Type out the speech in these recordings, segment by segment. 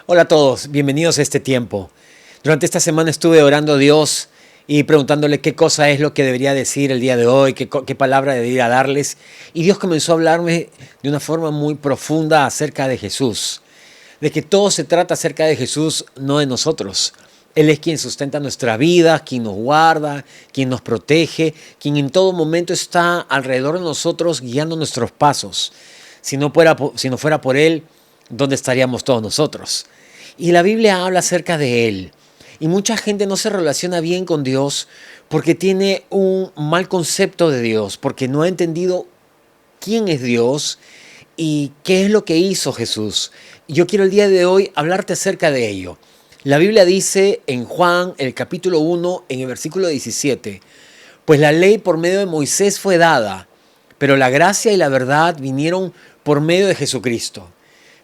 Hola a todos, bienvenidos a este tiempo. Durante esta semana estuve orando a Dios y preguntándole qué cosa es lo que debería decir el día de hoy, qué palabra debería darles. Y Dios comenzó a hablarme de una forma muy profunda acerca de Jesús, de que todo se trata acerca de Jesús, no de nosotros. Él es quien sustenta nuestra vida, quien nos guarda, quien nos protege, quien en todo momento está alrededor de nosotros guiando nuestros pasos. Si no fuera por Él, ¿dónde estaríamos todos nosotros? Y la Biblia habla acerca de Él. Y mucha gente no se relaciona bien con Dios porque tiene un mal concepto de Dios, porque no ha entendido quién es Dios y qué es lo que hizo Jesús. Y yo quiero el día de hoy hablarte acerca de ello. La Biblia dice en Juan, el capítulo 1, en el versículo 17, pues la ley por medio de Moisés fue dada, pero la gracia y la verdad vinieron por medio de Jesucristo.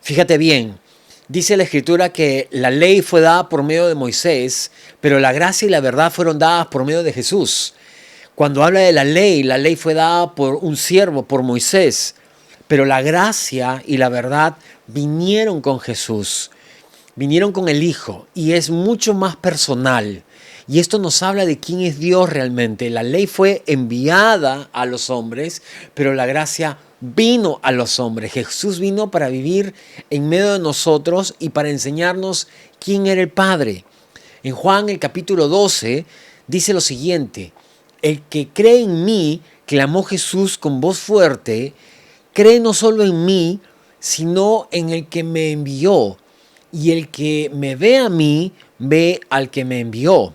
Fíjate bien, dice la Escritura que la ley fue dada por medio de Moisés, pero la gracia y la verdad fueron dadas por medio de Jesús. Cuando habla de la ley fue dada por un siervo, por Moisés, pero la gracia y la verdad vinieron con Jesús, vinieron con el Hijo, y es mucho más personal. Y esto nos habla de quién es Dios realmente. La ley fue enviada a los hombres, pero la gracia vino a los hombres. Jesús vino para vivir en medio de nosotros y para enseñarnos quién era el Padre. En Juan el capítulo 12 dice lo siguiente: el que cree en mí, clamó Jesús con voz fuerte, cree no solo en mí, sino en el que me envió. Y el que me ve a mí, ve al que me envió.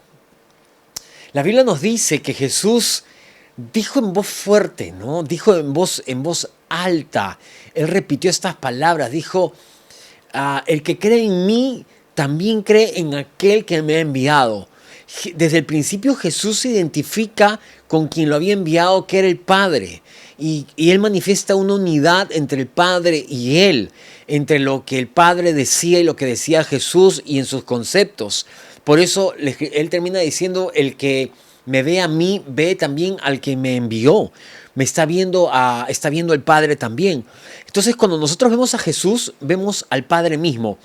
La Biblia nos dice que Jesús dijo en voz fuerte, ¿no? Dijo en voz alta. Él repitió estas palabras, dijo, el que cree en mí, también cree en aquel que me ha enviado. Desde el principio Jesús se identifica con quien lo había enviado, que era el Padre. Y Él manifiesta una unidad entre el Padre y Él, entre lo que el Padre decía y lo que decía Jesús y en sus conceptos. Por eso Él termina diciendo, el que me ve a mí, ve también al que me envió. Me está viendo el Padre también. Entonces, cuando nosotros vemos a Jesús, vemos al Padre mismo.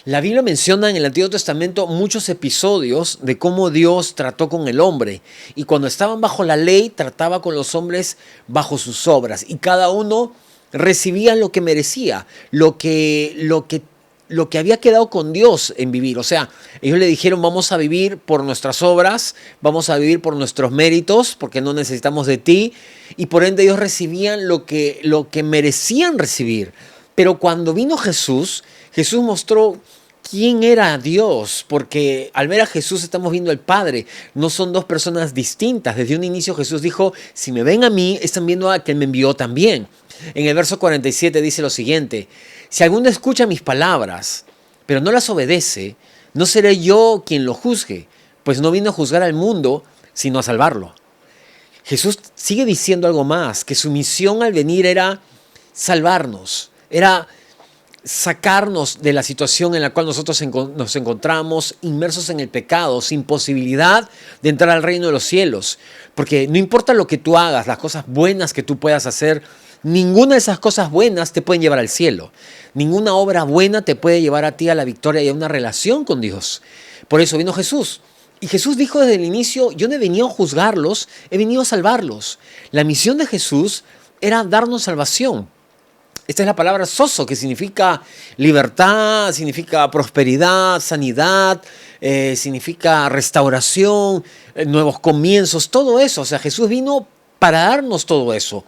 La Biblia menciona en el Antiguo Testamento muchos episodios de cómo Dios trató con el hombre. Y cuando estaban bajo la ley, trataba con los hombres bajo sus obras. Y cada uno recibía lo que merecía, lo que había quedado con Dios en vivir. O sea, ellos le dijeron, vamos a vivir por nuestras obras, vamos a vivir por nuestros méritos, porque no necesitamos de ti. Y por ende ellos recibían lo que merecían recibir. Pero cuando vino Jesús, Jesús mostró quién era Dios, porque al ver a Jesús estamos viendo al Padre. No son dos personas distintas. Desde un inicio Jesús dijo, si me ven a mí, están viendo a quien me envió también. En el verso 47 dice lo siguiente: si alguno escucha mis palabras, pero no las obedece, no seré yo quien lo juzgue, pues no vino a juzgar al mundo, sino a salvarlo. Jesús sigue diciendo algo más, que su misión al venir era salvarnos, era sacarnos de la situación en la cual nosotros nos encontramos inmersos en el pecado, sin posibilidad de entrar al reino de los cielos. Porque no importa lo que tú hagas, las cosas buenas que tú puedas hacer, ninguna de esas cosas buenas te pueden llevar al cielo. Ninguna obra buena te puede llevar a ti a la victoria y a una relación con Dios. Por eso vino Jesús. Y Jesús dijo desde el inicio, yo no he venido a juzgarlos, he venido a salvarlos. La misión de Jesús era darnos salvación. Esta es la palabra sozo, que significa libertad, significa prosperidad, sanidad, significa restauración, nuevos comienzos, todo eso. O sea, Jesús vino para darnos todo eso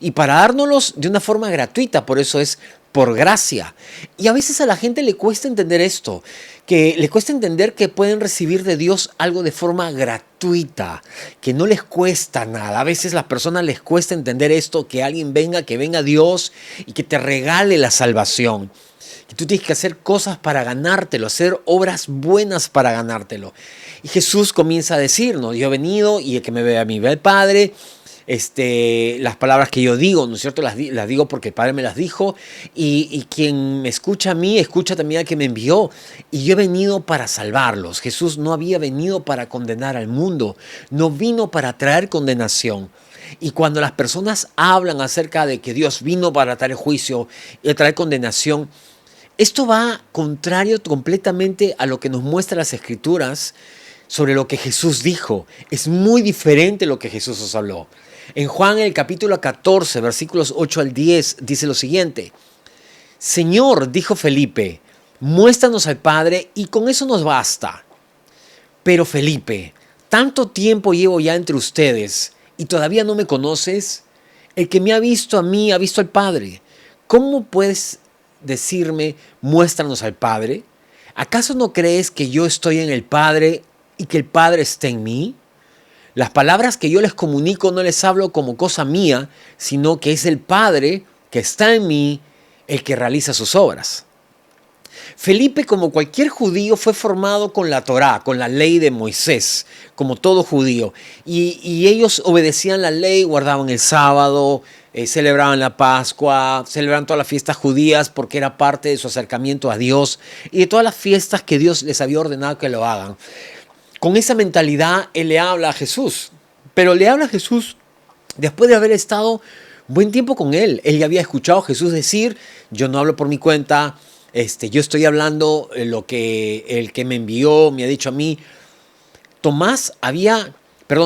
y para dárnoslos de una forma gratuita, por eso es por gracia. Y a veces a la gente le cuesta entender esto, que le cuesta entender que pueden recibir de Dios algo de forma gratuita, que no les cuesta nada. A veces a las personas les cuesta entender esto, que alguien venga, que venga Dios y que te regale la salvación. Que tú tienes que hacer cosas para ganártelo, hacer obras buenas para ganártelo. Y Jesús comienza a decirnos, yo he venido y el que me ve a mí ve al Padre. Las palabras que yo digo, ¿no es cierto? Las digo porque el Padre me las dijo, y quien me escucha a mí, escucha también al que me envió, y yo he venido para salvarlos. Jesús no había venido para condenar al mundo, no vino para traer condenación. Y cuando las personas hablan acerca de que Dios vino para traer juicio y traer condenación, Esto va contrario completamente a lo que nos muestran las Escrituras sobre lo que Jesús dijo. Es muy diferente lo que Jesús nos habló. En Juan, en el capítulo 14, versículos 8 al 10, dice lo siguiente. Señor, dijo Felipe, muéstranos al Padre y con eso nos basta. Pero Felipe, tanto tiempo llevo ya entre ustedes y todavía no me conoces. El que me ha visto a mí ha visto al Padre. ¿Cómo puedes decirme, muéstranos al Padre? ¿Acaso no crees que yo estoy en el Padre y que el Padre está en mí? Las palabras que yo les comunico no les hablo como cosa mía, sino que es el Padre que está en mí el que realiza sus obras. Felipe, como cualquier judío, fue formado con la Torá, con la ley de Moisés, como todo judío. Y ellos obedecían la ley, guardaban el sábado, celebraban la Pascua, celebraban todas las fiestas judías porque era parte de su acercamiento a Dios y de todas las fiestas que Dios les había ordenado que lo hagan. Con esa mentalidad, él le habla a Jesús. Pero le habla a Jesús después de haber estado buen tiempo con él. Él ya había escuchado a Jesús decir, yo no hablo por mi cuenta, yo estoy hablando lo que el que me envió me ha dicho a mí.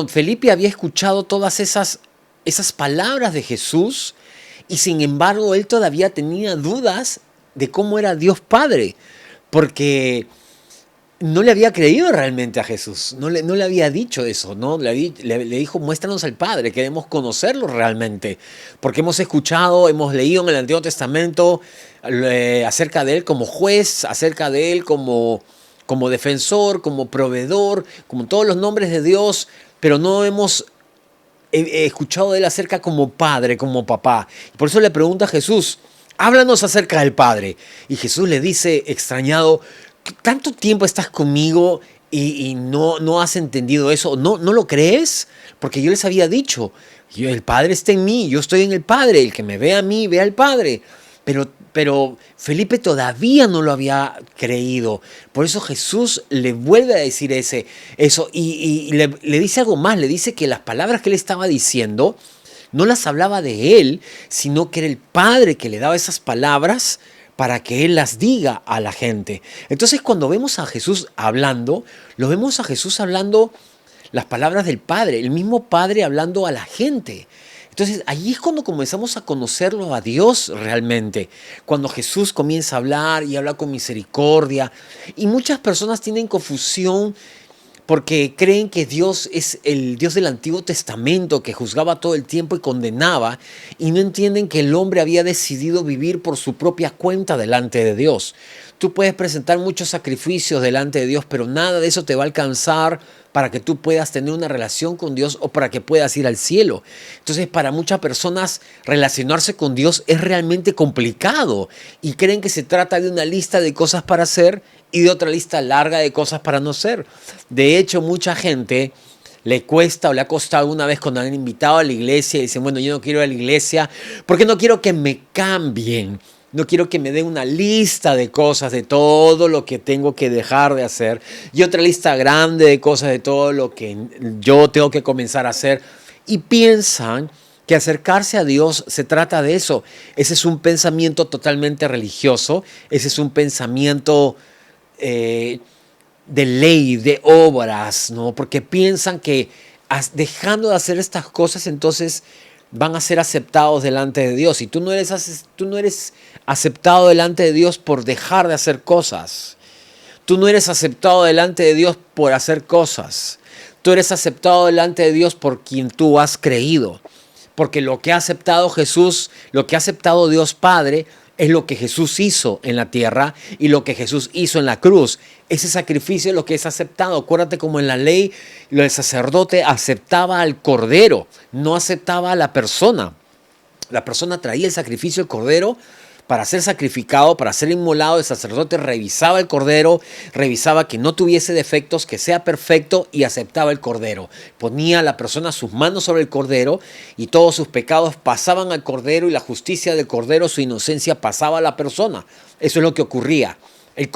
Felipe había escuchado todas esas palabras de Jesús y sin embargo él todavía tenía dudas de cómo era Dios Padre, porque no le había creído realmente a Jesús, no le había dicho eso, ¿no? Le dijo, muéstranos al Padre, queremos conocerlo realmente, porque hemos escuchado, hemos leído en el Antiguo Testamento acerca de Él como juez, acerca de Él como defensor, como proveedor, como todos los nombres de Dios, pero no hemos escuchado de Él acerca como Padre, como papá. Por eso le pregunta a Jesús, háblanos acerca del Padre. Y Jesús le dice, extrañado, ¿tanto tiempo estás conmigo y no has entendido eso? ¿No lo crees? Porque yo les había dicho, el Padre está en mí, yo estoy en el Padre, el que me ve a mí, ve al Padre. Pero Felipe todavía no lo había creído. Por eso Jesús le vuelve a decir eso y le dice algo más. Le dice que las palabras que él estaba diciendo no las hablaba de él, sino que era el Padre que le daba esas palabras para que Él las diga a la gente. Entonces, cuando vemos a Jesús hablando, lo vemos a Jesús hablando las palabras del Padre, el mismo Padre hablando a la gente. Entonces, allí es cuando comenzamos a conocerlo a Dios realmente. Cuando Jesús comienza a hablar y habla con misericordia. Y muchas personas tienen confusión porque creen que Dios es el Dios del Antiguo Testamento que juzgaba todo el tiempo y condenaba, y no entienden que el hombre había decidido vivir por su propia cuenta delante de Dios. Tú puedes presentar muchos sacrificios delante de Dios, pero nada de eso te va a alcanzar para que tú puedas tener una relación con Dios o para que puedas ir al cielo. Entonces, para muchas personas relacionarse con Dios es realmente complicado y creen que se trata de una lista de cosas para hacer y de otra lista larga de cosas para no hacer. De hecho, mucha gente le cuesta o le ha costado una vez cuando han invitado a la iglesia y dicen, bueno, yo no quiero ir a la iglesia porque no quiero que me cambien. No quiero que me den una lista de cosas, de todo lo que tengo que dejar de hacer. Y otra lista grande de cosas, de todo lo que yo tengo que comenzar a hacer. Y piensan que acercarse a Dios se trata de eso. Ese es un pensamiento totalmente religioso. Ese es un pensamiento de ley, de obras, ¿no? Porque piensan que dejando de hacer estas cosas, entonces van a ser aceptados delante de Dios. Y tú no eres aceptado delante de Dios por dejar de hacer cosas. Tú no eres aceptado delante de Dios por hacer cosas. Tú eres aceptado delante de Dios por quien tú has creído. Porque lo que ha aceptado Jesús, lo que ha aceptado Dios Padre, es lo que Jesús hizo en la tierra y lo que Jesús hizo en la cruz. Ese sacrificio es lo que es aceptado. Acuérdate como en la ley, el sacerdote aceptaba al cordero, no aceptaba a la persona. La persona traía el sacrificio del cordero para ser sacrificado, para ser inmolado. El sacerdote revisaba el cordero, revisaba que no tuviese defectos, que sea perfecto, y aceptaba el cordero. Ponía a la persona sus manos sobre el cordero y todos sus pecados pasaban al cordero y la justicia del cordero, su inocencia, pasaba a la persona. Eso es lo que ocurría. El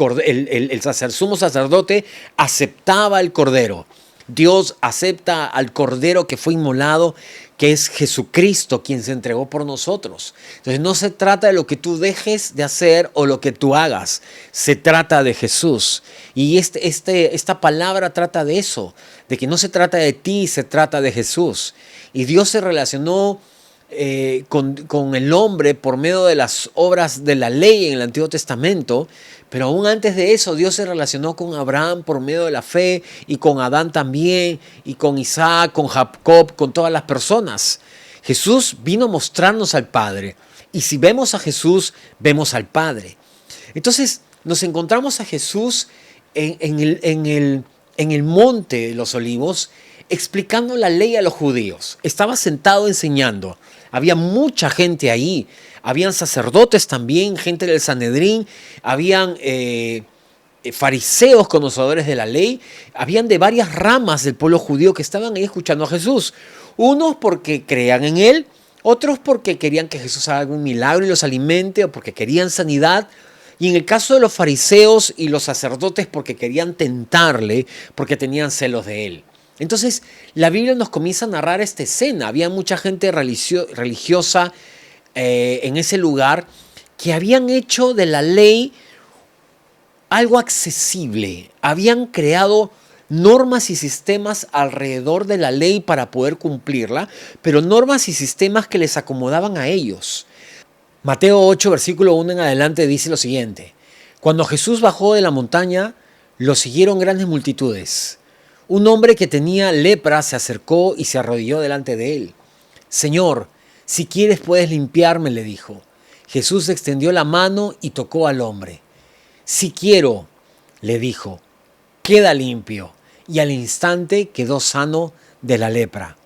sumo sacerdote aceptaba el cordero. Dios acepta al Cordero que fue inmolado, que es Jesucristo quien se entregó por nosotros. Entonces no se trata de lo que tú dejes de hacer o lo que tú hagas, se trata de Jesús. Y esta palabra trata de eso, de que no se trata de ti, se trata de Jesús. Y Dios se relacionó con el hombre por medio de las obras de la ley en el Antiguo Testamento, pero aún antes de eso Dios se relacionó con Abraham por medio de la fe, y con Adán también, y con Isaac, con Jacob, con todas las personas. Jesús vino a mostrarnos al Padre, y si vemos a Jesús, vemos al Padre. Entonces nos encontramos a Jesús en el monte de los Olivos, explicando la ley a los judíos. Estaba sentado enseñando. Había mucha gente ahí. Habían sacerdotes también, gente del Sanedrín. Habían fariseos, conocedores de la ley. Habían de varias ramas del pueblo judío que estaban ahí escuchando a Jesús. Unos porque creían en él, otros porque querían que Jesús haga algún milagro y los alimente, o porque querían sanidad. Y en el caso de los fariseos y los sacerdotes, porque querían tentarle, porque tenían celos de él. Entonces la Biblia nos comienza a narrar esta escena. Había mucha gente religiosa en ese lugar, que habían hecho de la ley algo accesible. Habían creado normas y sistemas alrededor de la ley para poder cumplirla, pero normas y sistemas que les acomodaban a ellos. Mateo 8, versículo 1 en adelante dice lo siguiente: Cuando Jesús bajó de la montaña, lo siguieron grandes multitudes. Un hombre que tenía lepra se acercó y se arrodilló delante de él. Señor, si quieres puedes limpiarme, le dijo. Jesús extendió la mano y tocó al hombre. Si quiero, le dijo, queda limpio. Y al instante quedó sano de la lepra.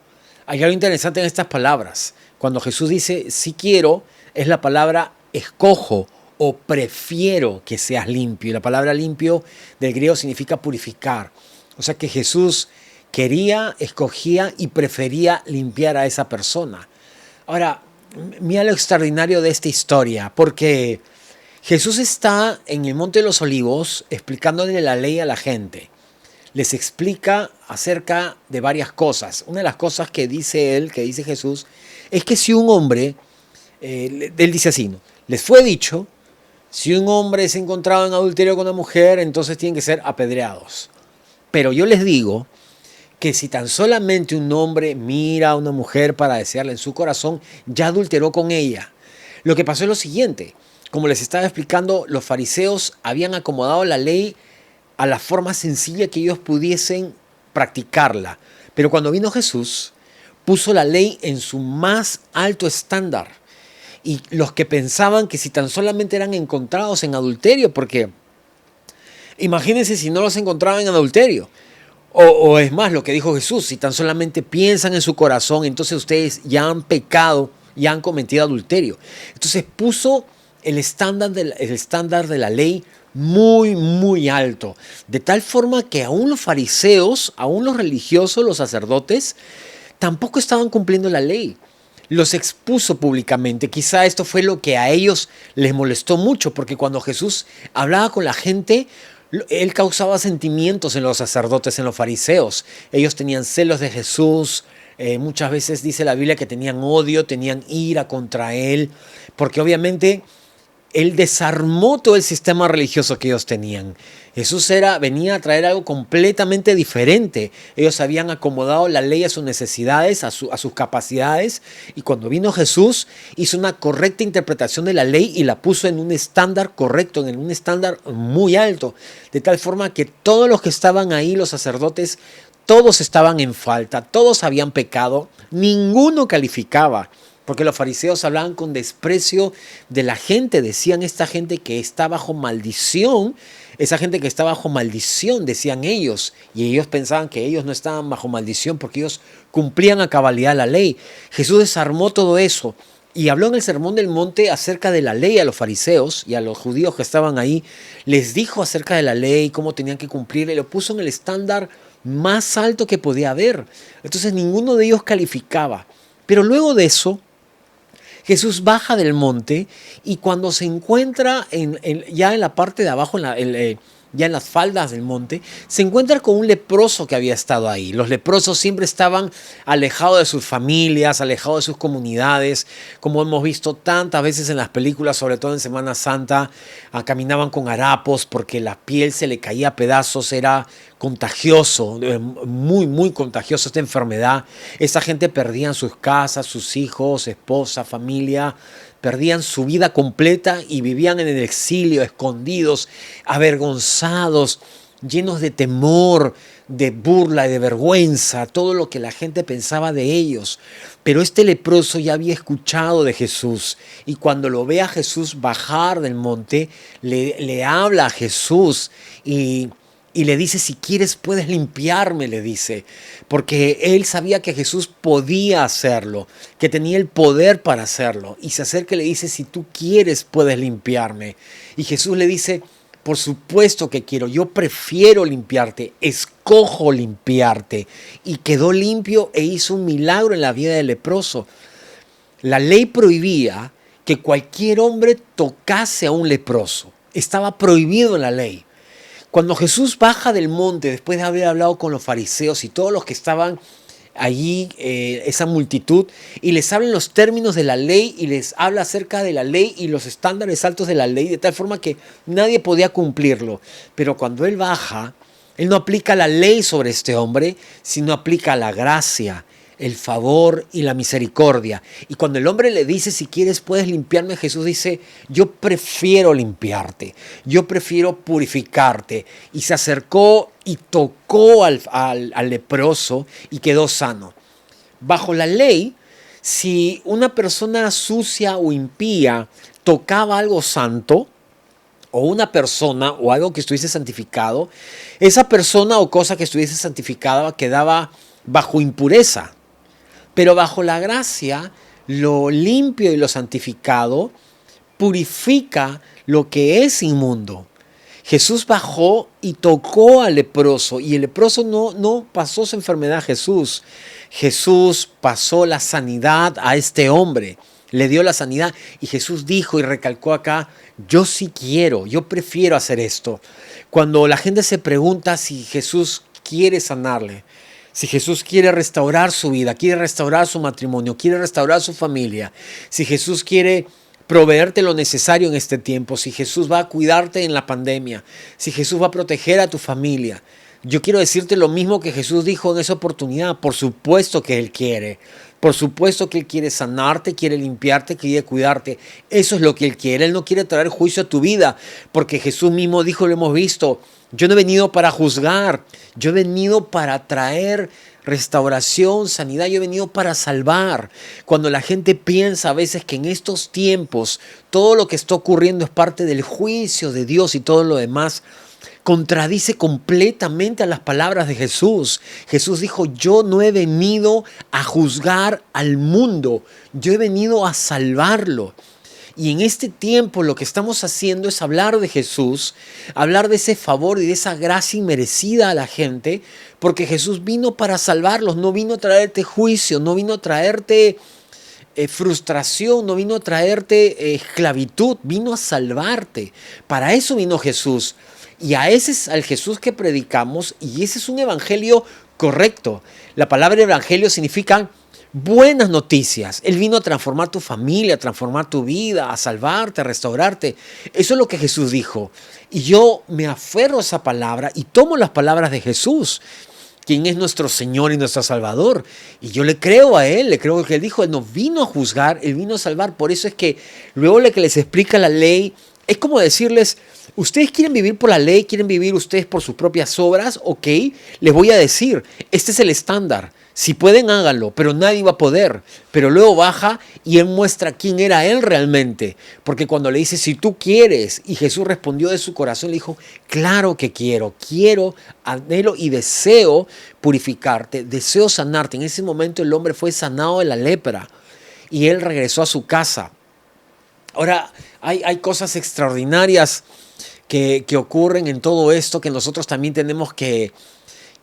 Hay algo interesante en estas palabras. Cuando Jesús dice si quiero, es la palabra escojo o prefiero que seas limpio. Y la palabra limpio del griego significa purificar. O sea que Jesús quería, escogía y prefería limpiar a esa persona. Ahora, mira lo extraordinario de esta historia, porque Jesús está en el Monte de los Olivos explicándole la ley a la gente. Les explica acerca de varias cosas. Una de las cosas que dice él, que dice Jesús, es que si un hombre, él dice así, ¿no? Les fue dicho, si un hombre se encontraba en adulterio con una mujer, entonces tienen que ser apedreados. Pero yo les digo que si tan solamente un hombre mira a una mujer para desearla en su corazón, ya adulteró con ella. Lo que pasó es lo siguiente. Como les estaba explicando, los fariseos habían acomodado la ley a la forma sencilla que ellos pudiesen practicarla. Pero cuando vino Jesús, puso la ley en su más alto estándar. Y los que pensaban que si tan solamente eran encontrados en adulterio, porque imagínense si no los encontraban en adulterio. O es más, lo que dijo Jesús, si tan solamente piensan en su corazón, entonces ustedes ya han pecado, ya han cometido adulterio. Entonces puso el estándar de la ley muy, muy alto. De tal forma que aún los fariseos, aún los religiosos, los sacerdotes, tampoco estaban cumpliendo la ley. Los expuso públicamente. Quizá esto fue lo que a ellos les molestó mucho, porque cuando Jesús hablaba con la gente, él causaba sentimientos en los sacerdotes, en los fariseos. Ellos tenían celos de Jesús. Muchas veces dice la Biblia que tenían odio, tenían ira contra él, porque obviamente él desarmó todo el sistema religioso que ellos tenían. Jesús venía a traer algo completamente diferente. Ellos habían acomodado la ley a sus necesidades, a sus capacidades, y cuando vino Jesús hizo una correcta interpretación de la ley y la puso en un estándar correcto, en un estándar muy alto, de tal forma que todos los que estaban ahí, los sacerdotes, todos estaban en falta, todos habían pecado, ninguno calificaba. Porque los fariseos hablaban con desprecio de la gente. Decían esta gente que está bajo maldición. Esa gente que está bajo maldición, decían ellos. Y ellos pensaban que ellos no estaban bajo maldición porque ellos cumplían a cabalidad la ley. Jesús desarmó todo eso. Y habló en el Sermón del Monte acerca de la ley a los fariseos y a los judíos que estaban ahí. Les dijo acerca de la ley, cómo tenían que cumplirla. Y lo puso en el estándar más alto que podía haber. Entonces ninguno de ellos calificaba. Pero luego de eso, Jesús baja del monte y cuando se encuentra ya en la parte de abajo, ya en las faldas del monte, se encuentra con un leproso que había estado ahí. Los leprosos siempre estaban alejados de sus familias, alejados de sus comunidades, como hemos visto tantas veces en las películas, sobre todo en Semana Santa, caminaban con harapos porque la piel se le caía a pedazos, era contagioso, muy, muy contagioso esta enfermedad. Esa gente perdían sus casas, sus hijos, esposa, familia, perdían su vida completa y vivían en el exilio, escondidos, avergonzados, llenos de temor, de burla y de vergüenza, todo lo que la gente pensaba de ellos. Pero este leproso ya había escuchado de Jesús y cuando lo ve a Jesús bajar del monte, le habla a Jesús y le dice, si quieres puedes limpiarme, le dice, porque él sabía que Jesús podía hacerlo, que tenía el poder para hacerlo. Y se acerca y le dice, si tú quieres puedes limpiarme. Y Jesús le dice, por supuesto que quiero, yo prefiero limpiarte, escojo limpiarte. Y quedó limpio e hizo un milagro en la vida del leproso. La ley prohibía que cualquier hombre tocase a un leproso. Estaba prohibido en la ley. Cuando Jesús baja del monte, después de haber hablado con los fariseos y todos los que estaban allí, esa multitud, y les habla en los términos de la ley y les habla acerca de la ley y los estándares altos de la ley, de tal forma que nadie podía cumplirlo. Pero cuando Él baja, Él no aplica la ley sobre este hombre, sino aplica la gracia, el favor y la misericordia. Y cuando el hombre le dice, si quieres puedes limpiarme, Jesús dice, yo prefiero limpiarte, yo prefiero purificarte. Y se acercó y tocó al leproso y quedó sano. Bajo la ley, si una persona sucia o impía tocaba algo santo, o una persona o algo que estuviese santificado, esa persona o cosa que estuviese santificada quedaba bajo impureza. Pero bajo la gracia, lo limpio y lo santificado purifica lo que es inmundo. Jesús bajó y tocó al leproso y el leproso no pasó su enfermedad a Jesús. Jesús pasó la sanidad a este hombre, le dio la sanidad y Jesús dijo y recalcó acá, yo sí quiero, yo prefiero hacer esto. Cuando la gente se pregunta si Jesús quiere sanarle, si Jesús quiere restaurar su vida, quiere restaurar su matrimonio, quiere restaurar su familia, si Jesús quiere proveerte lo necesario en este tiempo, si Jesús va a cuidarte en la pandemia, si Jesús va a proteger a tu familia, yo quiero decirte lo mismo que Jesús dijo en esa oportunidad. Por supuesto que Él quiere. Por supuesto que Él quiere sanarte, quiere limpiarte, quiere cuidarte. Eso es lo que Él quiere. Él no quiere traer juicio a tu vida, porque Jesús mismo dijo, lo hemos visto, yo no he venido para juzgar, yo he venido para traer restauración, sanidad, yo he venido para salvar. Cuando la gente piensa a veces que en estos tiempos todo lo que está ocurriendo es parte del juicio de Dios y todo lo demás, contradice completamente a las palabras de Jesús. Jesús dijo, yo no he venido a juzgar al mundo, yo he venido a salvarlo. Y en este tiempo lo que estamos haciendo es hablar de Jesús, hablar de ese favor y de esa gracia inmerecida a la gente, porque Jesús vino para salvarlos, no vino a traerte juicio, no vino a traerte frustración, no vino a traerte esclavitud, vino a salvarte. Para eso vino Jesús. Y a ese es al Jesús que predicamos y ese es un evangelio correcto. La palabra evangelio significa buenas noticias. Él vino a transformar tu familia, a transformar tu vida, a salvarte, a restaurarte. Eso es lo que Jesús dijo. Y yo me aferro a esa palabra y tomo las palabras de Jesús, quien es nuestro Señor y nuestro Salvador. Y yo le creo a Él, le creo que Él dijo, Él no vino a juzgar, Él vino a salvar. Por eso es que luego que les explica la ley, es como decirles, ustedes quieren vivir por la ley, quieren vivir ustedes por sus propias obras, ok, les voy a decir, este es el estándar. Si pueden, háganlo, pero nadie va a poder. Pero luego baja y Él muestra quién era Él realmente. Porque cuando le dice, si tú quieres, y Jesús respondió de su corazón, le dijo, claro que quiero, anhelo y deseo purificarte, deseo sanarte. En ese momento el hombre fue sanado de la lepra y Él regresó a su casa. Ahora, hay cosas extraordinarias que ocurren en todo esto que nosotros también tenemos que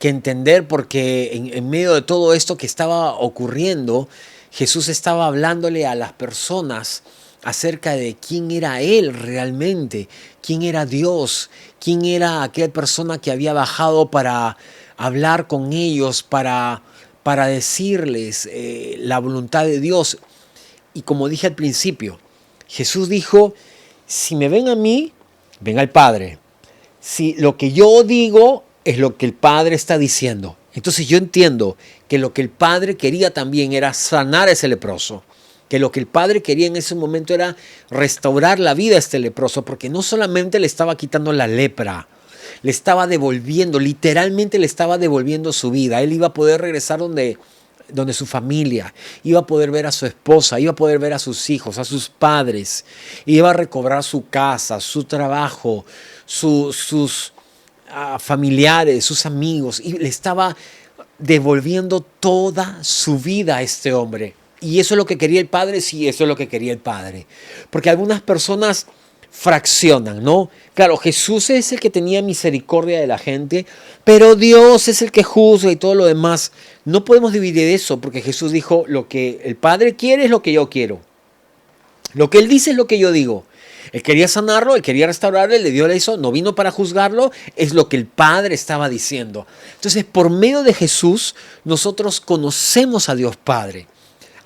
entender, porque en medio de todo esto que estaba ocurriendo, Jesús estaba hablándole a las personas acerca de quién era Él realmente, quién era Dios, quién era aquella persona que había bajado para hablar con ellos, para decirles la voluntad de Dios. Y como dije al principio, Jesús dijo, si me ven a mí, ven al Padre. Si lo que yo digo es lo que el Padre está diciendo. Entonces yo entiendo que lo que el Padre quería también era sanar a ese leproso. Que lo que el Padre quería en ese momento era restaurar la vida a este leproso, porque no solamente le estaba quitando la lepra, le estaba devolviendo, literalmente le estaba devolviendo su vida. Él iba a poder regresar donde su familia, iba a poder ver a su esposa, iba a poder ver a sus hijos, a sus padres, iba a recobrar su casa, su trabajo, sus familiares, sus amigos, y le estaba devolviendo toda su vida a este hombre. Y eso es lo que quería el Padre, sí, eso es lo que quería el Padre. Porque algunas personas fraccionan, ¿no? Claro, Jesús es el que tenía misericordia de la gente, pero Dios es el que juzga y todo lo demás. No podemos dividir eso, porque Jesús dijo, lo que el Padre quiere es lo que yo quiero. Lo que Él dice es lo que yo digo. Él quería sanarlo, Él quería restaurarle, le dio eso, no vino para juzgarlo, es lo que el Padre estaba diciendo. Entonces, por medio de Jesús, nosotros conocemos a Dios Padre.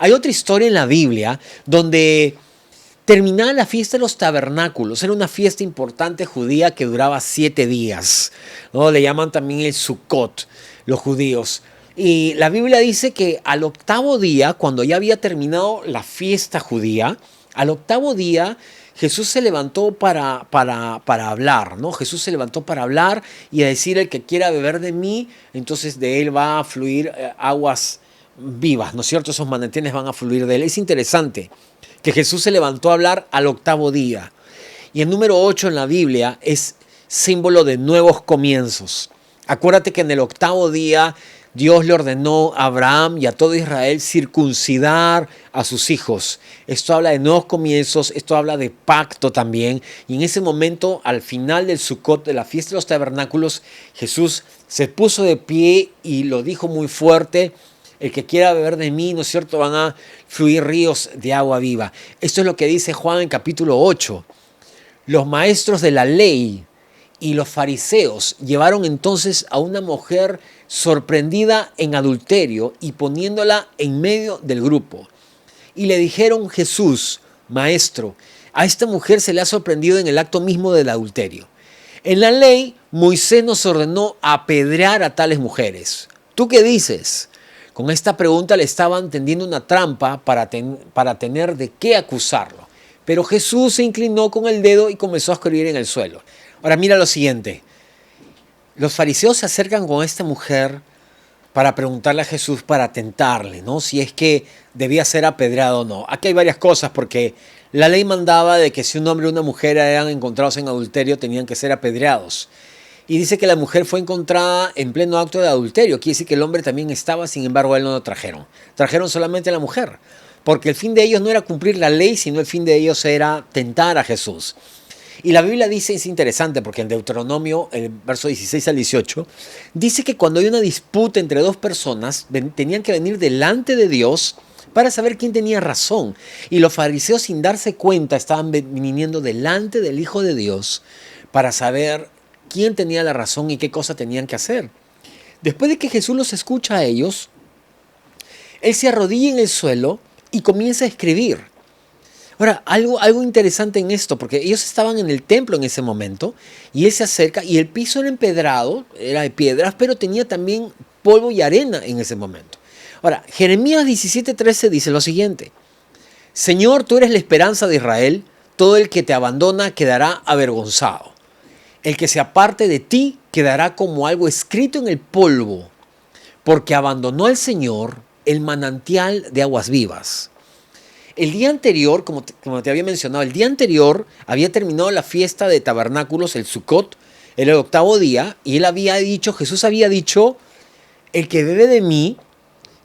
Hay otra historia en la Biblia donde terminaba la fiesta de los tabernáculos. Era una fiesta importante judía que duraba 7 días, ¿no? Le llaman también el Sukkot, los judíos. Y la Biblia dice que al 8º día, cuando ya había terminado la fiesta judía, al 8º día Jesús se levantó para hablar, ¿no? Jesús se levantó para hablar y a decir, el que quiera beber de mí, entonces de él va a fluir aguas vivas, ¿no es cierto? Esos manantiales van a fluir de él. Es interesante que Jesús se levantó a hablar al 8º día. Y el número 8 en la Biblia es símbolo de nuevos comienzos. Acuérdate que en el 8º día Dios le ordenó a Abraham y a todo Israel circuncidar a sus hijos. Esto habla de nuevos comienzos, esto habla de pacto también. Y en ese momento, al final del Sukkot, de la fiesta de los tabernáculos, Jesús se puso de pie y lo dijo muy fuerte. El que quiera beber de mí, ¿no es cierto?, van a fluir ríos de agua viva. Esto es lo que dice Juan en capítulo 8. Los maestros de la ley y los fariseos llevaron entonces a una mujer sorprendida en adulterio y poniéndola en medio del grupo. Y le dijeron, Jesús, maestro, a esta mujer se le ha sorprendido en el acto mismo del adulterio. En la ley, Moisés nos ordenó apedrear a tales mujeres. ¿Tú qué dices? Con esta pregunta le estaban tendiendo una trampa para tener de qué acusarlo. Pero Jesús se inclinó con el dedo y comenzó a escribir en el suelo. Ahora mira lo siguiente. Los fariseos se acercan con esta mujer para preguntarle a Jesús, para tentarle, ¿no? Si es que debía ser apedreado o no. Aquí hay varias cosas, porque la ley mandaba de que si un hombre y una mujer eran encontrados en adulterio, tenían que ser apedreados. Y dice que la mujer fue encontrada en pleno acto de adulterio. Quiere decir que el hombre también estaba, sin embargo, a él no lo trajeron. Trajeron solamente a la mujer. Porque el fin de ellos no era cumplir la ley, sino el fin de ellos era tentar a Jesús. Y la Biblia dice, es interesante, porque en Deuteronomio, el verso 16 al 18, dice que cuando hay una disputa entre dos personas, tenían que venir delante de Dios para saber quién tenía razón. Y los fariseos, sin darse cuenta, estaban viniendo delante del Hijo de Dios para saber quién tenía la razón y qué cosa tenían que hacer. Después de que Jesús los escucha a ellos, Él se arrodilla en el suelo y comienza a escribir. Ahora, algo interesante en esto, porque ellos estaban en el templo en ese momento, y Él se acerca, y el piso era empedrado, era de piedras, pero tenía también polvo y arena en ese momento. Ahora, Jeremías 17:13 dice lo siguiente: Señor, tú eres la esperanza de Israel, todo el que te abandona quedará avergonzado. El que se aparte de ti quedará como algo escrito en el polvo, porque abandonó al Señor, el manantial de aguas vivas. El día anterior, como te había mencionado, el día anterior había terminado la fiesta de tabernáculos, el Sukkot, era el 8º día, y Jesús había dicho, el que bebe de mí,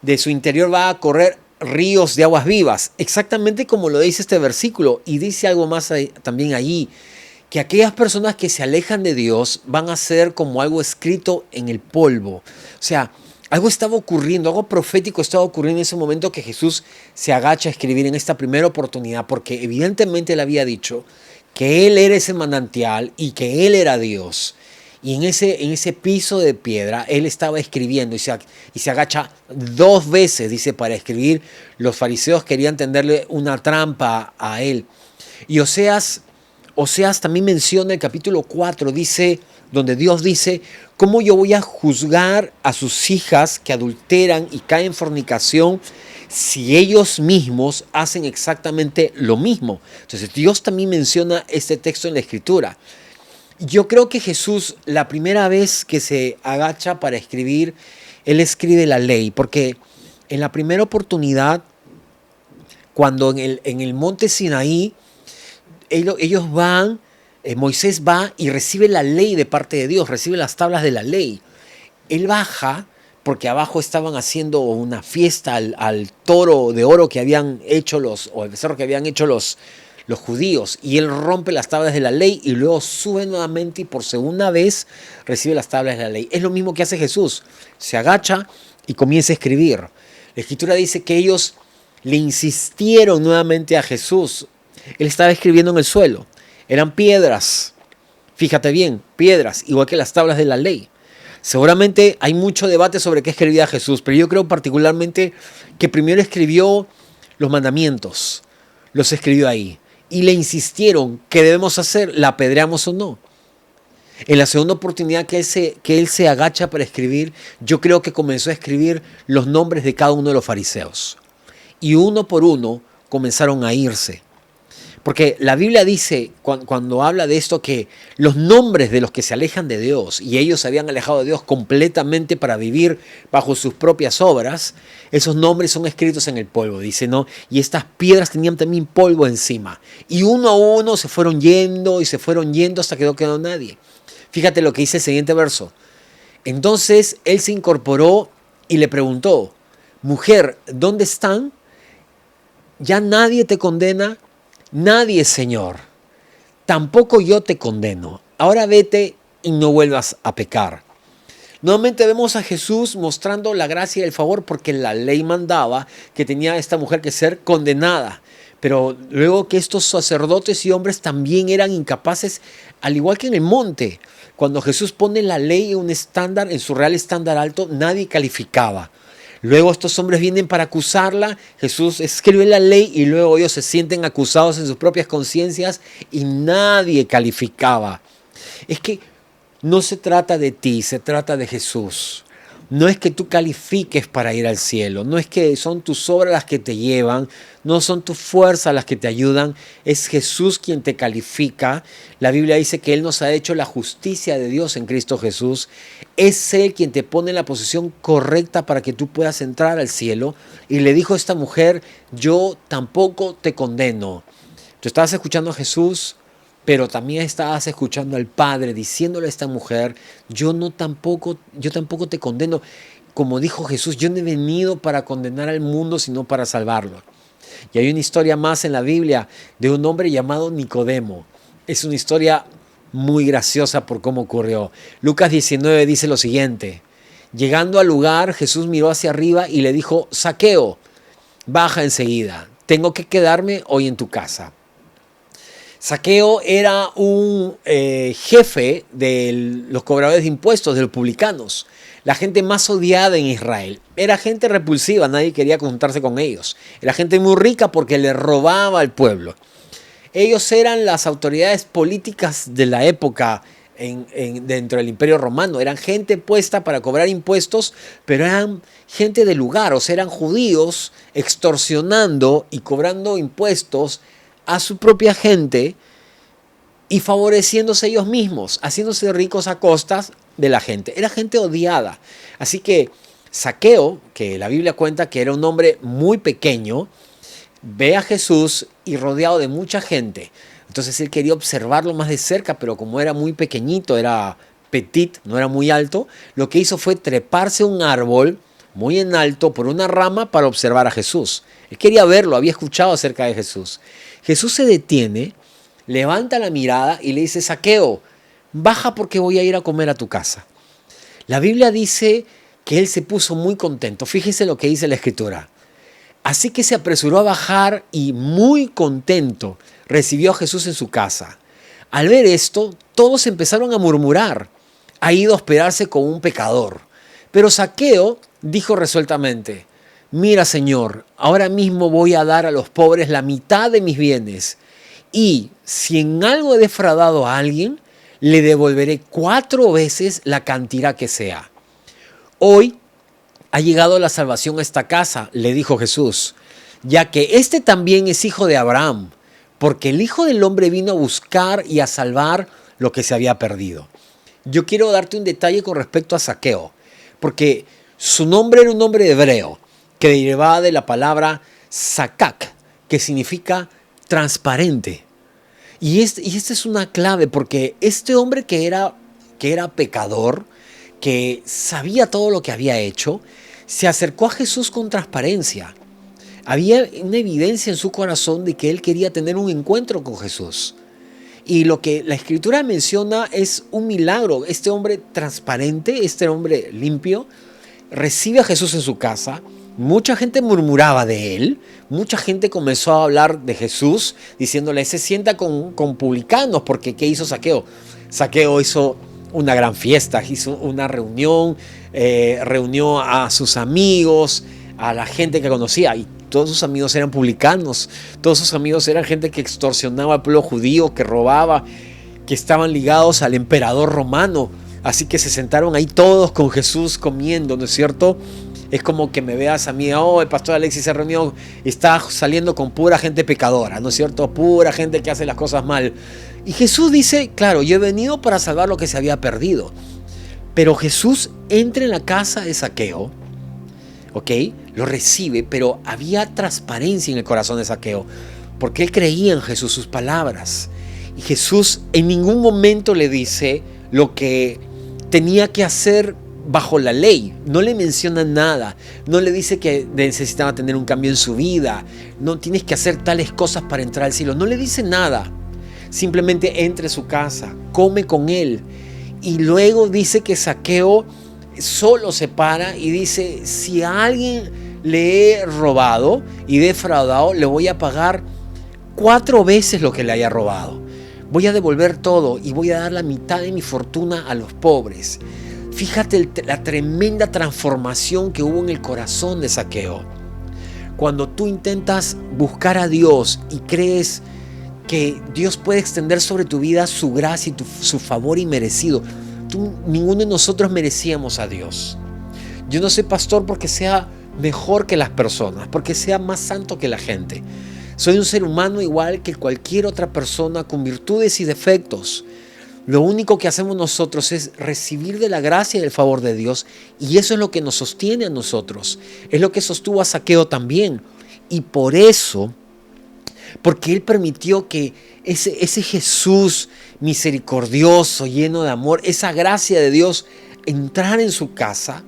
de su interior va a correr ríos de aguas vivas, exactamente como lo dice este versículo, y dice algo más también allí, que aquellas personas que se alejan de Dios van a ser como algo escrito en el polvo. O sea, Algo estaba ocurriendo, algo profético estaba ocurriendo en ese momento que Jesús se agacha a escribir en esta primera oportunidad, porque evidentemente él había dicho que él era ese manantial y que él era Dios. Y en ese piso de piedra él estaba escribiendo y se agacha 2 veces, dice, para escribir. Los fariseos querían tenderle una trampa a él. Y Oseas también menciona el capítulo 4, dice, donde Dios dice: ¿cómo yo voy a juzgar a sus hijas que adulteran y caen en fornicación si ellos mismos hacen exactamente lo mismo? Entonces Dios también menciona este texto en la Escritura. Yo creo que Jesús, la primera vez que se agacha para escribir, él escribe la ley, porque en la primera oportunidad, cuando en el monte Sinaí, ellos van, Moisés va y recibe la ley de parte de Dios, recibe las tablas de la ley. Él baja porque abajo estaban haciendo una fiesta al toro de oro que habían hecho o el becerro que habían hecho los judíos, y él rompe las tablas de la ley y luego sube nuevamente y por segunda vez recibe las tablas de la ley. Es lo mismo que hace Jesús, se agacha y comienza a escribir. La Escritura dice que ellos le insistieron nuevamente a Jesús. Él estaba escribiendo en el suelo, eran piedras, fíjate bien, piedras, igual que las tablas de la ley. Seguramente hay mucho debate sobre qué escribía Jesús, pero yo creo particularmente que primero escribió los mandamientos, los escribió ahí. Y le insistieron: ¿qué debemos hacer? ¿La apedreamos o no? En la segunda oportunidad que él se agacha para escribir, yo creo que comenzó a escribir los nombres de cada uno de los fariseos. Y uno por uno comenzaron a irse. Porque la Biblia dice, cuando habla de esto, que los nombres de los que se alejan de Dios, y ellos se habían alejado de Dios completamente para vivir bajo sus propias obras, esos nombres son escritos en el polvo, dice, ¿no? Y estas piedras tenían también polvo encima. Y uno a uno se fueron yendo y se fueron yendo hasta que no quedó nadie. Fíjate lo que dice el siguiente verso. Entonces él se incorporó y le preguntó: mujer, ¿dónde están? ¿Ya nadie te condena? Nadie, Señor. Tampoco yo te condeno. Ahora vete y no vuelvas a pecar. Nuevamente vemos a Jesús mostrando la gracia y el favor, porque la ley mandaba que tenía esta mujer que ser condenada. Pero luego que estos sacerdotes y hombres también eran incapaces, al igual que en el monte, cuando Jesús pone la ley en un estándar, en su real estándar alto, nadie calificaba. Luego estos hombres vienen para acusarla, Jesús escribe la ley y luego ellos se sienten acusados en sus propias conciencias y nadie calificaba. Es que no se trata de ti, se trata de Jesús. No es que tú califiques para ir al cielo, no es que son tus obras las que te llevan, no son tus fuerzas las que te ayudan, es Jesús quien te califica. La Biblia dice que Él nos ha hecho la justicia de Dios en Cristo Jesús. Es Él quien te pone en la posición correcta para que tú puedas entrar al cielo. Y le dijo a esta mujer: yo tampoco te condeno. Tú estabas escuchando a Jesús, pero también estabas escuchando al Padre diciéndole a esta mujer: yo tampoco te condeno. Como dijo Jesús, yo no he venido para condenar al mundo, sino para salvarlo. Y hay una historia más en la Biblia de un hombre llamado Nicodemo. Es una historia muy graciosa por cómo ocurrió. Lucas 19 dice lo siguiente: llegando al lugar, Jesús miró hacia arriba y le dijo: Zaqueo, baja enseguida, tengo que quedarme hoy en tu casa. Zaqueo era un jefe de los cobradores de impuestos, de los publicanos, la gente más odiada en Israel. Era gente repulsiva, nadie quería juntarse con ellos. Era gente muy rica porque le robaba al pueblo. Ellos eran las autoridades políticas de la época dentro del Imperio Romano. Eran gente puesta para cobrar impuestos, pero eran gente del lugar, o sea, eran judíos extorsionando y cobrando impuestos a su propia gente y favoreciéndose ellos mismos, haciéndose ricos a costas de la gente. Era gente odiada. Así que Zaqueo, que la Biblia cuenta que era un hombre muy pequeño, ve a Jesús y rodeado de mucha gente. Entonces él quería observarlo más de cerca, pero como era muy pequeñito, era petit, no era muy alto, lo que hizo fue treparse a un árbol muy en alto por una rama para observar a Jesús. Él quería verlo, había escuchado acerca de Jesús. Jesús se detiene, levanta la mirada y le dice: Zaqueo, baja porque voy a ir a comer a tu casa. La Biblia dice que él se puso muy contento. Fíjese lo que dice la Escritura. Así que se apresuró a bajar y muy contento recibió a Jesús en su casa. Al ver esto, todos empezaron a murmurar: ha ido a hospedarse con un pecador. Pero Zaqueo dijo resueltamente: mira, Señor, ahora mismo voy a dar a los pobres la mitad de mis bienes. Y si en algo he defraudado a alguien, le devolveré 4 veces la cantidad que sea. Hoy ha llegado la salvación a esta casa, le dijo Jesús, ya que este también es hijo de Abraham, porque el Hijo del Hombre vino a buscar y a salvar lo que se había perdido. Yo quiero darte un detalle con respecto a Zaqueo, porque su nombre era un nombre hebreo que derivaba de la palabra Sakak, que significa transparente. Y esta es una clave, porque este hombre que era pecador, que sabía todo lo que había hecho, se acercó a Jesús con transparencia. Había una evidencia en su corazón de que él quería tener un encuentro con Jesús. Y lo que la Escritura menciona es un milagro. Este hombre transparente, este hombre limpio, recibe a Jesús en su casa. Mucha gente murmuraba de él. Mucha gente comenzó a hablar de Jesús, diciéndole: se sienta con publicanos, porque ¿qué hizo Zaqueo? Zaqueo hizo una gran fiesta, hizo una reunión, reunió a sus amigos, a la gente que conocía, y todos sus amigos eran publicanos, todos sus amigos eran gente que extorsionaba al pueblo judío, que robaba, que estaban ligados al emperador romano. Así que se sentaron ahí todos con Jesús comiendo, ¿no es cierto? Es como que me veas a mí: oh, el pastor Alexis se reunió, está saliendo con pura gente pecadora, ¿no es cierto? Pura gente que hace las cosas mal. Y Jesús dice: claro, yo he venido para salvar lo que se había perdido. Pero Jesús entra en la casa de Zaqueo, ¿ok? Lo recibe, pero había transparencia en el corazón de Zaqueo, porque él creía en Jesús, sus palabras. Y Jesús en ningún momento le dice lo que tenía que hacer bajo la ley. No le menciona nada. No le dice que necesitaba tener un cambio en su vida. No tienes que hacer tales cosas para entrar al cielo. No le dice nada. Simplemente entra a su casa, come con él. Y luego dice que Zaqueo solo se para y dice: si a alguien le he robado y defraudado, le voy a pagar 4 veces lo que le haya robado. Voy a devolver todo y voy a dar la mitad de mi fortuna a los pobres. Fíjate la tremenda transformación que hubo en el corazón de Zaqueo. Cuando tú intentas buscar a Dios y crees que Dios puede extender sobre tu vida su gracia y su favor inmerecido. Ninguno de nosotros merecíamos a Dios. Yo no soy pastor porque sea mejor que las personas, porque sea más santo que la gente. Soy un ser humano igual que cualquier otra persona, con virtudes y defectos. Lo único que hacemos nosotros es recibir de la gracia y del favor de Dios, y eso es lo que nos sostiene a nosotros. Es lo que sostuvo a Zaqueo también. Y por eso, porque él permitió que ese Jesús misericordioso, lleno de amor, esa gracia de Dios entrar en su casa,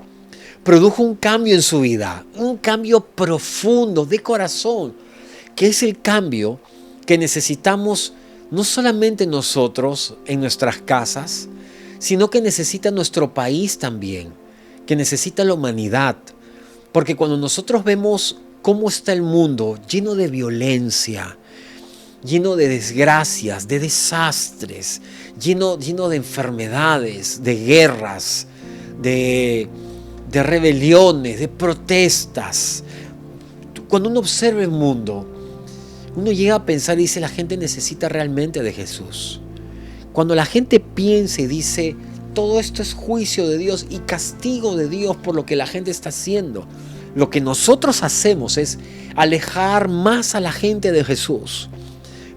produjo un cambio en su vida, un cambio profundo de corazón, que es el cambio que necesitamos no solamente nosotros en nuestras casas, sino que necesita nuestro país también, que necesita la humanidad. Porque cuando nosotros vemos cómo está el mundo lleno de violencia, lleno de desgracias, de desastres, lleno de enfermedades, de guerras, de rebeliones, de protestas. Cuando uno observa el mundo, uno llega a pensar y dice: la gente necesita realmente de Jesús. Cuando la gente piensa y dice: todo esto es juicio de Dios y castigo de Dios por lo que la gente está haciendo, lo que nosotros hacemos es alejar más a la gente de Jesús.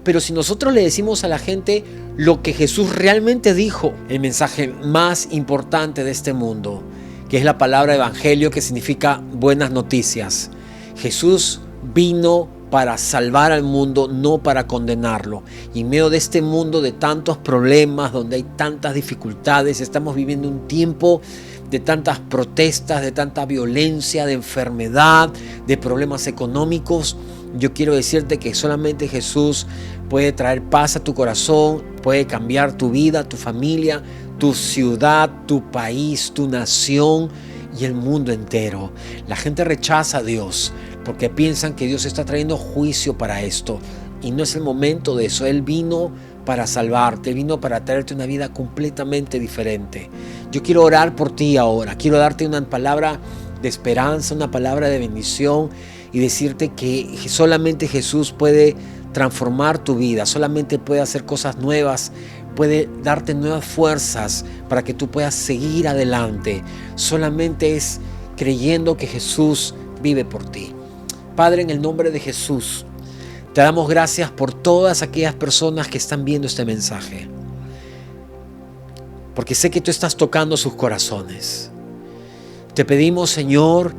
Pero si nosotros le decimos a la gente lo que Jesús realmente dijo, el mensaje más importante de este mundo, que es la palabra evangelio, que significa buenas noticias. Jesús vino para salvar al mundo, no para condenarlo. Y en medio de este mundo de tantos problemas, donde hay tantas dificultades, estamos viviendo un tiempo de tantas protestas, de tanta violencia, de enfermedad, de problemas económicos. Yo quiero decirte que solamente Jesús puede traer paz a tu corazón, puede cambiar tu vida, tu familia, tu ciudad, tu país, tu nación. y el mundo entero. La gente rechaza a Dios porque piensan que Dios está trayendo juicio para esto. Y no es el momento de eso. Él vino para salvarte, vino para traerte una vida completamente diferente. Yo quiero orar por ti ahora. Quiero darte una palabra de esperanza, una palabra de bendición y decirte que solamente Jesús puede transformar tu vida, solamente puede hacer cosas nuevas, puede darte nuevas fuerzas para que tú puedas seguir adelante. Solamente es creyendo que Jesús vive por ti. Padre, en el nombre de Jesús, te damos gracias por todas aquellas personas que están viendo este mensaje, porque sé que tú estás tocando sus corazones. Te pedimos, Señor,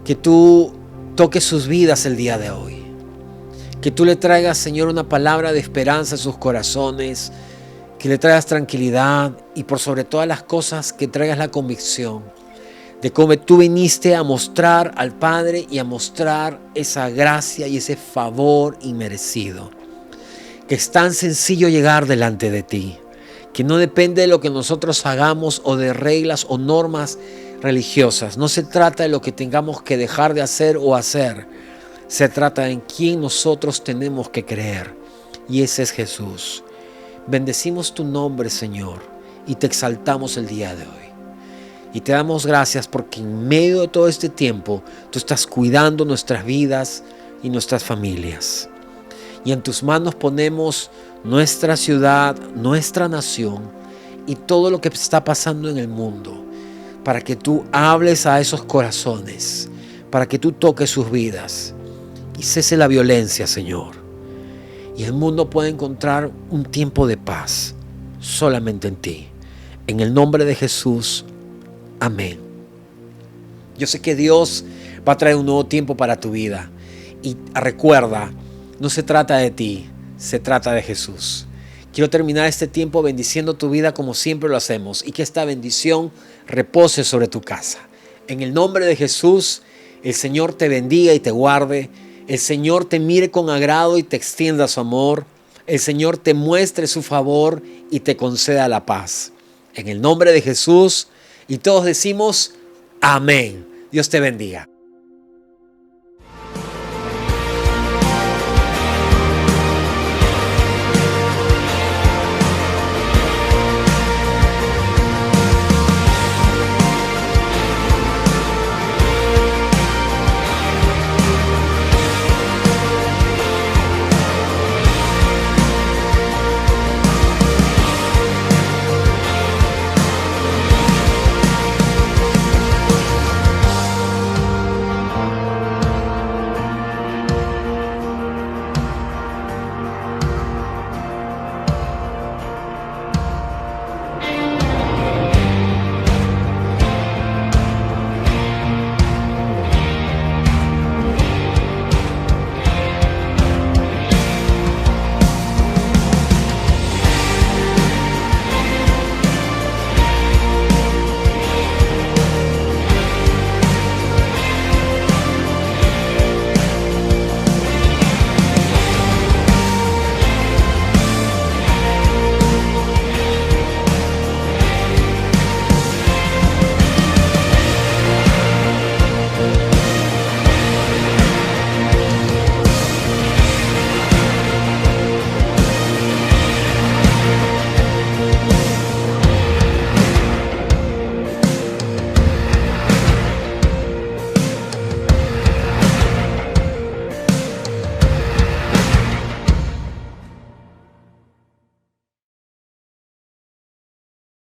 que tú toques sus vidas el día de hoy. Que tú le traigas, Señor, una palabra de esperanza a sus corazones. Que le traigas tranquilidad y por sobre todas las cosas que traigas la convicción de cómo tú viniste a mostrar al Padre y a mostrar esa gracia y ese favor inmerecido. Que es tan sencillo llegar delante de ti. Que no depende de lo que nosotros hagamos o de reglas o normas religiosas. No se trata de lo que tengamos que dejar de hacer o hacer. Se trata en quién nosotros tenemos que creer. Y ese es Jesús. Bendecimos tu nombre, Señor, y te exaltamos el día de hoy. Y te damos gracias porque en medio de todo este tiempo tú estás cuidando nuestras vidas y nuestras familias. Y en tus manos ponemos nuestra ciudad, nuestra nación y todo lo que está pasando en el mundo, para que tú hables a esos corazones, para que tú toques sus vidas y cese la violencia, Señor. Y el mundo puede encontrar un tiempo de paz solamente en ti. En el nombre de Jesús, amén. Yo sé que Dios va a traer un nuevo tiempo para tu vida. Y recuerda, no se trata de ti, se trata de Jesús. Quiero terminar este tiempo bendiciendo tu vida como siempre lo hacemos y que esta bendición repose sobre tu casa. En el nombre de Jesús, el Señor te bendiga y te guarde. El Señor te mire con agrado y te extienda su amor. El Señor te muestre su favor y te conceda la paz. En el nombre de Jesús, y todos decimos amén. Dios te bendiga.